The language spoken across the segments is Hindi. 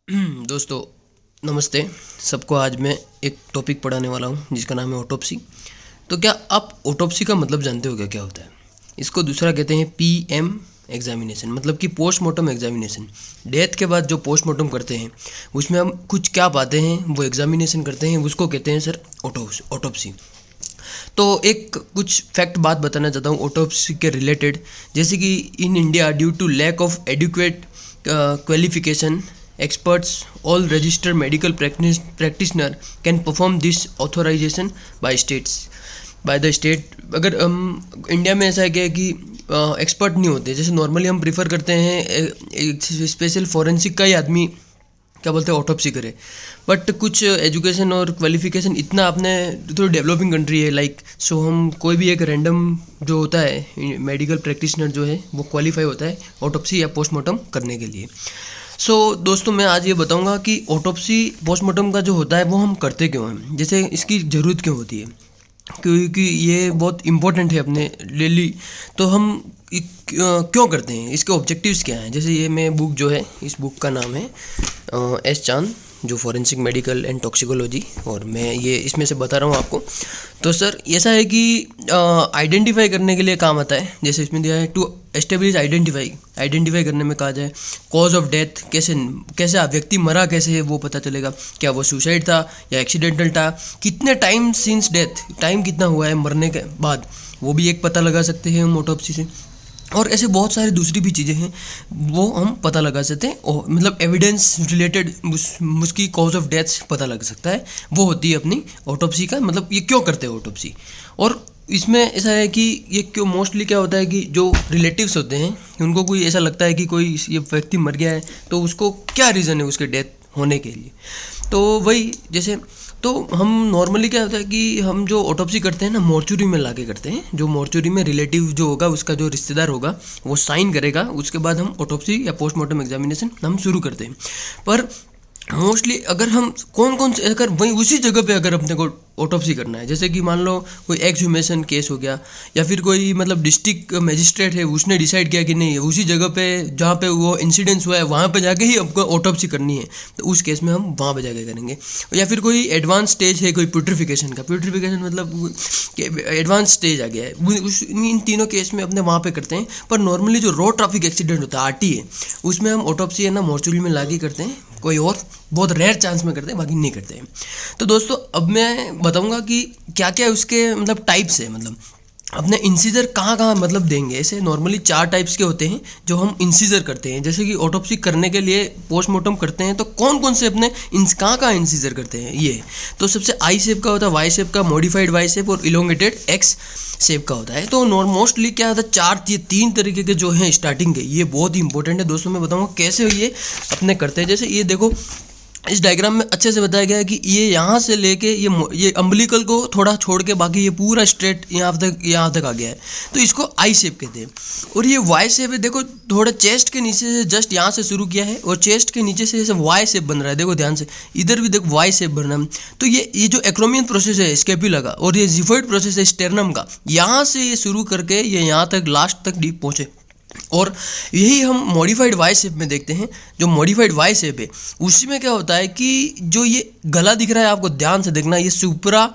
दोस्तों नमस्ते सबको। आज मैं एक टॉपिक पढ़ाने वाला हूँ जिसका नाम है ऑटोप्सी। तो क्या आप ऑटोप्सी का मतलब जानते हो क्या होता है? इसको दूसरा कहते हैं पीएम एग्जामिनेशन, मतलब कि पोस्टमार्टम एग्जामिनेशन। डेथ के बाद जो पोस्टमार्टम करते हैं उसमें हम कुछ क्या पाते हैं वो एग्जामिनेशन करते हैं, उसको कहते हैं सर ऑटोप्सी। तो एक कुछ फैक्ट बात बताना चाहता हूँ ऑटोप्सी के रिलेटेड। जैसे कि in India due to lack of educate qualification experts all registered medical practitioner can perform this authorization by the state। अगर हम इंडिया में ऐसा है कि एक्सपर्ट नहीं होते, जैसे नॉर्मली हम प्रीफर करते हैं एक स्पेशल फॉरेंसिक का ही आदमी क्या बोलते हैं ऑटोप्सी करे। बट कुछ एजुकेशन और क्वालिफिकेशन इतना अपने थोड़ी डेवलपिंग कंट्री है लाइक, सो हम कोई भी एक रैंडम जो होता है मेडिकल प्रैक्टिशनर जो है वो क्वालिफाई होता है ऑटोप्सी या पोस्टमार्टम करने के लिए। दोस्तों मैं आज ये बताऊंगा कि ऑटोप्सी पोस्टमार्टम का जो होता है वो हम करते क्यों हैं, जैसे इसकी ज़रूरत क्यों होती है, क्योंकि ये बहुत इम्पोर्टेंट है अपने डेली। तो हम क्यों करते हैं, इसके ऑब्जेक्टिव्स क्या हैं। जैसे ये मैं बुक जो है, इस बुक का नाम है एस चांद जो फॉरेंसिक मेडिकल एंड टॉक्सिकोलॉजी, और मैं ये इसमें से बता रहा हूँ आपको। तो सर ऐसा है कि आइडेंटिफाई करने के लिए काम आता है। जैसे इसमें दिया है टू एस्टेब्लिश आइडेंटिफाई करने में कहा जाए कॉज ऑफ डेथ, कैसे व्यक्ति मरा कैसे है वो पता चलेगा। क्या वो सुसाइड था या एक्सीडेंटल था, कितने टाइम सिंस डेथ, टाइम कितना हुआ है मरने के बाद, वो भी एक पता लगा सकते हैं हम ऑटोप्सी से। और ऐसे बहुत सारी दूसरी भी चीज़ें हैं वो हम पता लगा सकते हैं, और मतलब एविडेंस रिलेटेड उसकी कॉज ऑफ डेथ पता लग सकता है, वो होती है अपनी ऑटोप्सी का मतलब। ये क्यों करते हैं ऑटोप्सी, और इसमें ऐसा है कि ये क्यों मोस्टली क्या होता है कि जो रिलेटिव्स होते हैं उनको कोई ऐसा लगता है कि कोई ये व्यक्ति मर गया है, तो उसको क्या रीज़न है उसके डेथ होने के लिए। तो वही जैसे तो हम नॉर्मली क्या होता है कि हम जो ऑटोप्सी करते हैं ना मॉर्चुरी में लाके करते हैं। जो मॉर्चुरी में रिलेटिव जो होगा उसका जो रिश्तेदार होगा वो साइन करेगा, उसके बाद हम ऑटोप्सी या पोस्टमार्टम एग्जामिनेशन हम शुरू करते हैं। पर मोस्टली अगर हम कौन से अगर वहीं उसी जगह पे अगर अपने को ऑटोप्सी करना है, जैसे कि मान लो कोई एक्सह्यूमेशन केस हो गया, या फिर कोई मतलब डिस्ट्रिक्ट मजिस्ट्रेट है उसने डिसाइड किया कि नहीं उसी जगह पे जहाँ पे वो इंसिडेंस हुआ है वहाँ पे जाके ही हमको ऑटोप्सी करनी है, तो उस केस में हम वहाँ पे जाके करेंगे। या फिर कोई एडवांस स्टेज है कोई प्यूट्रिफिकेशन मतलब एडवांस स्टेज आ गया है, इन तीनों केस में अपने वहाँ पे करते हैं। पर नॉर्मली जो रोड ट्रैफिक एक्सीडेंट होता है आरटीए, उसमें हम ऑटोप्सी है ना मॉर्चुरी में लाके करते हैं, कोई और बहुत रेयर चांस में करते हैं, बाकी नहीं करते हैं। तो दोस्तों अब मैं बताऊंगा कि क्या क्या उसके मतलब टाइप्स है, मतलब अपने इंसीजर कहाँ मतलब देंगे। ऐसे नॉर्मली 4 टाइप्स के होते हैं जो हम इंसीजर करते हैं। जैसे कि ऑटोप्सी करने के लिए पोस्टमार्टम करते हैं तो कौन से अपने कहाँ इंसीजर करते हैं ये। तो सबसे आई शेप का होता है, वाई शेप का, मॉडिफाइड वाई शेप और इलोंगेटेड एक्स शेप का होता है। तो मोस्टली क्या होता है ये 3 तरीके के जो हैं स्टार्टिंग के, ये बहुत ही इंपॉर्टेंट है दोस्तों। मैं बताऊँगा कैसे ये अपने करते हैं। जैसे ये देखो इस डायग्राम में अच्छे से बताया गया है कि ये यहाँ से लेके ये अम्बिलिकल को थोड़ा छोड़ के बाकी ये पूरा स्ट्रेट यहाँ तक आ गया है, तो इसको आई शेप कहते हैं। और ये वाई शेप है, देखो थोड़ा चेस्ट के नीचे से जस्ट यहाँ से शुरू किया है और चेस्ट के नीचे से जैसे वाई शेप बन रहा है, देखो ध्यान से इधर भी देखो वाई शेप बन रहा है। तो ये जो एक्रोमियन प्रोसेस है स्केपुला का, और ये जिफॉइड प्रोसेस है स्टेर्नम का, यहाँ से ये शुरू करके ये यहाँ तक लास्ट तक डीप पहुँचे। और यही हम मॉडिफाइड वाई शेप में देखते हैं। जो मॉडिफाइड वाई शेप है उसी में क्या होता है कि जो ये गला दिख रहा है आपको ध्यान से देखना, ये सुपरा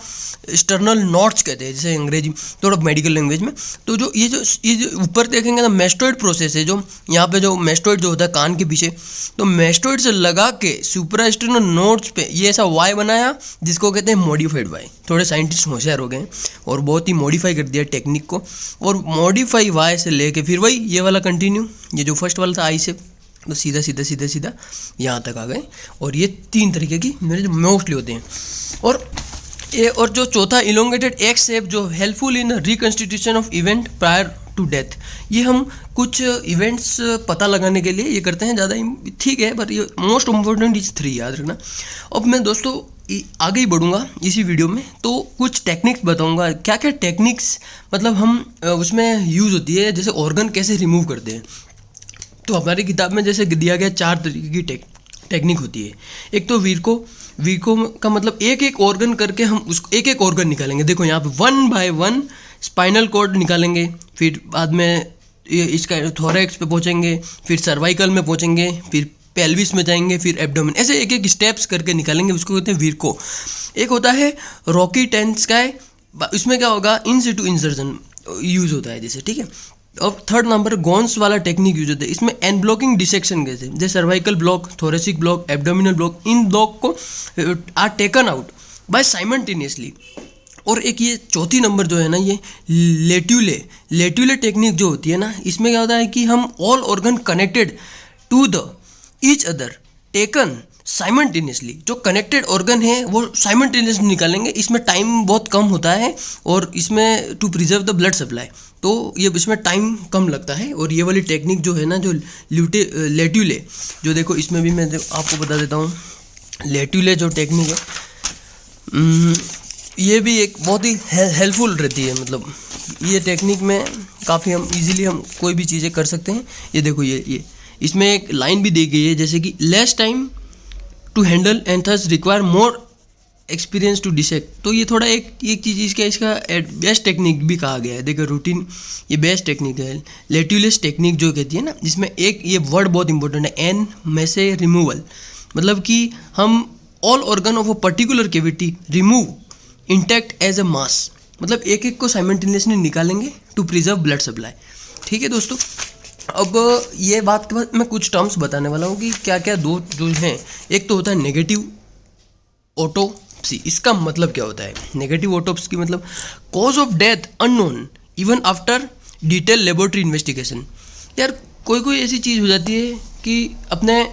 स्टर्नल नॉट्स कहते हैं जैसे अंग्रेजी थोड़ा मेडिकल लैंग्वेज में। तो जो ये जो ऊपर देखेंगे ना मेस्टोइड प्रोसेस है, जो यहाँ पे जो मेस्टोइड जो होता है कान के पीछे, तो मेस्टोइड से लगा के सुपरा स्टर्नल नॉट्स पे ये ऐसा वाई बनाया जिसको कहते हैं मॉडिफाइड वाई। थोड़े साइंटिस्ट होशियार हो गए और बहुत ही मॉडिफाई कर दिया टेक्निक को, और मॉडिफाई वाई से लेके फिर वही ये वाला कंटिन्यू, ये जो फर्स्ट वाला था आई शेप, तो सीधा यहाँ तक आ गए। और ये 3 तरीके की मेरे जो मोस्टली होते हैं। और जो चौथा इलोंगेटेड एक्स शेप जो helpful in reconstitution of event prior to death, ये हम कुछ इवेंट्स पता लगाने के लिए ये करते हैं, ज़्यादा ठीक है पर ये मोस्ट इम्पोर्टेंट इज 3 याद रखना। अब मैं दोस्तों आगे ही बढ़ूँगा इसी वीडियो में, तो कुछ टेक्निक्स बताऊँगा क्या क्या टेक्निक्स मतलब हम उसमें यूज़ होती है, जैसे ऑर्गन कैसे रिमूव करते हैं। तो हमारी किताब में जैसे दिया गया 4 तरीके की टेक्निक होती है। एक तो वीको का मतलब एक ऑर्गन करके हम उसको एक ऑर्गन निकालेंगे। देखो यहाँ पे 1 बाय 1 स्पाइनल कॉर्ड निकालेंगे, फिर बाद में इसका थोरैक्स पे पहुँचेंगे, फिर सर्वाइकल में पहुँचेंगे, फिर पेल्विस में जाएंगे, फिर एब्डोमेन, ऐसे एक एक स्टेप्स करके निकालेंगे, उसको कहते हैं विर्को। एक होता है रॉकी टेंस्काई, इसमें क्या होगा, इन सिटू इंसर्जन यूज़ होता है जैसे, ठीक है। और थर्ड नंबर गोन्स वाला टेक्निक यूज होता है, इसमें एन ब्लॉकिंग डिसेक्शन कहते हैं, जैसे cervical block, thoracic block, abdominal block, इन ब्लॉक को are taken out by simultaneously. और एक ये चौथी नंबर जो है ना, ये लेट्यूले टेक्निक जो होती है ना, इसमें क्या होता है कि हम all organ connected to the each other taken simultaneously, जो कनेक्टेड ऑर्गन है वो साइमल्टेनियसली निकालेंगे। इसमें टाइम बहुत कम होता है और इसमें to preserve the blood supply, तो ये इसमें टाइम कम लगता है। और ये वाली टेक्निक जो है ना, जो लेट्यूले, जो देखो इसमें भी मैं आपको बता देता हूँ, लेट्यूले जो टेक्निक है ये भी एक बहुत ही हेल्पफुल रहती है। मतलब ये टेक्निक में काफ़ी हम इजीली हम कोई भी चीज़ें कर सकते हैं। ये देखो ये इसमें एक लाइन भी दी गई है, जैसे कि less time to handle and thus require more experience to dissect. तो ये थोड़ा एक चीज़ इसका बेस्ट टेक्निक भी कहा गया है। देखो रूटीन, ये बेस्ट टेक्निक है लेट्यूलेस टेक्निक जो कहती है ना, जिसमें एक ये वर्ड बहुत इंपॉर्टेंट है, एन में से रिमूवल, मतलब कि हम all organ of a particular cavity remove intact as a mass, मतलब एक एक को साइमल्टेनियसली निकालेंगे टू प्रिजर्व ब्लड सप्लाई। ठीक है दोस्तों, अब ये बात के बाद मैं कुछ टर्म्स बताने वाला हूँ कि क्या क्या दो जो हैं। एक तो होता है नेगेटिव ऑटोप्सी। इसका मतलब क्या होता है? नेगेटिव ऑटोप्सी मतलब cause of death unknown even after detail laboratory investigation. यार कोई ऐसी चीज़ हो जाती है कि अपने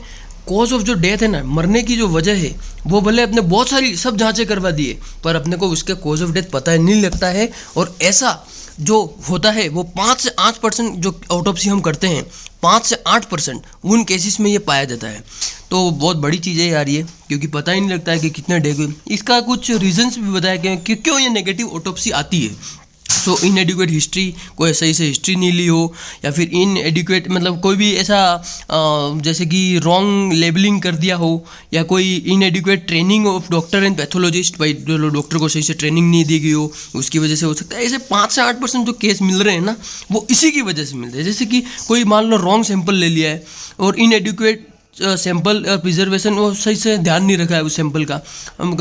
कॉज ऑफ जो डेथ है ना, मरने की जो वजह है, वो भले अपने बहुत सारी सब जांचें करवा दिए पर अपने को उसके कॉज ऑफ डेथ पता नहीं लगता है। और ऐसा जो होता है वो 5 से 8% जो ऑटोप्सी हम करते हैं, 5 से 8% उन केसेस में ये पाया जाता है। तो बहुत बड़ी चीज़ है यार ये, क्योंकि पता ही नहीं लगता है कि कितने डेथ हुए। इसका कुछ रीजंस भी बताया गया कि क्यों ये नेगेटिव ऑटोप्सी आती है। सो इनएडिक्वेट हिस्ट्री, कोई सही से हिस्ट्री नहीं ली हो, या फिर इनएडिक्वेट मतलब कोई भी ऐसा जैसे कि रॉन्ग लेबलिंग कर दिया हो, या कोई इनएडिक्वेट training of doctor and pathologist, भाई डॉक्टर को सही से ट्रेनिंग नहीं दी गई हो, उसकी वजह से हो सकता है। ऐसे 5 से 8% जो केस मिल रहे हैं ना, वो इसी की वजह से मिल रहे हैं। जैसे कि कोई मान लो रॉन्ग सैंपल ले लिया है और इनएडिक्वेट सैंपल प्रिजर्वेशन, वो सही से ध्यान नहीं रखा है उस सैंपल का,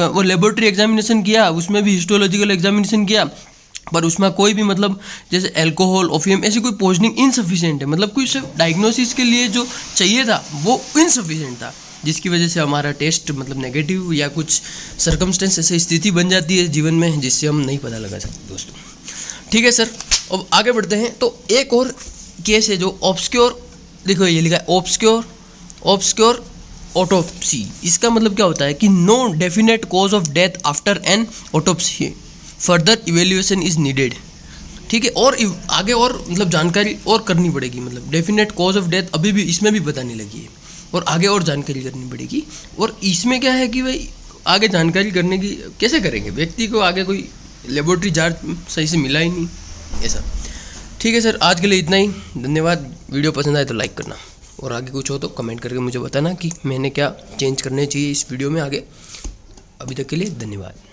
वो लेबोरेटरी एग्जामिनेशन किया, उसमें भी हिस्टोलॉजिकल एग्जामिनेशन किया, पर उसमें कोई भी मतलब जैसे अल्कोहल, ओपियम, ऐसी कोई पॉइजनिंग इनसफिशिएंट है, मतलब कुछ डायग्नोसिस के लिए जो चाहिए था वो इनसफिशिएंट था, जिसकी वजह से हमारा टेस्ट मतलब नेगेटिव, या कुछ सर्कमस्टेंस ऐसी स्थिति बन जाती है जीवन में जिससे हम नहीं पता लगा सकते दोस्तों। ठीक है सर, अब आगे बढ़ते हैं। तो एक और केस है जो ऑब्सक्योर, देखो ये लिखा है ऑब्सक्योर ऑटोप्सी। इसका मतलब क्या होता है कि no definite cause of death after an autopsy, further evaluation is needed. ठीक है, और आगे और मतलब जानकारी और करनी पड़ेगी, मतलब डेफिनेट कॉज ऑफ डेथ अभी भी इसमें भी पता नहीं लगी है, और आगे और जानकारी करनी पड़ेगी। और इसमें क्या है कि भाई आगे जानकारी करने की कैसे करेंगे, व्यक्ति को आगे कोई लेबोरेटरी जांच सही से मिला ही नहीं ऐसा। ठीक है सर, आज के लिए इतना ही, धन्यवाद। वीडियो पसंद आए तो लाइक करना, और आगे कुछ हो तो कमेंट करके मुझे बताना कि मैंने क्या चेंज करने चाहिए इस वीडियो में आगे। अभी तक के लिए धन्यवाद।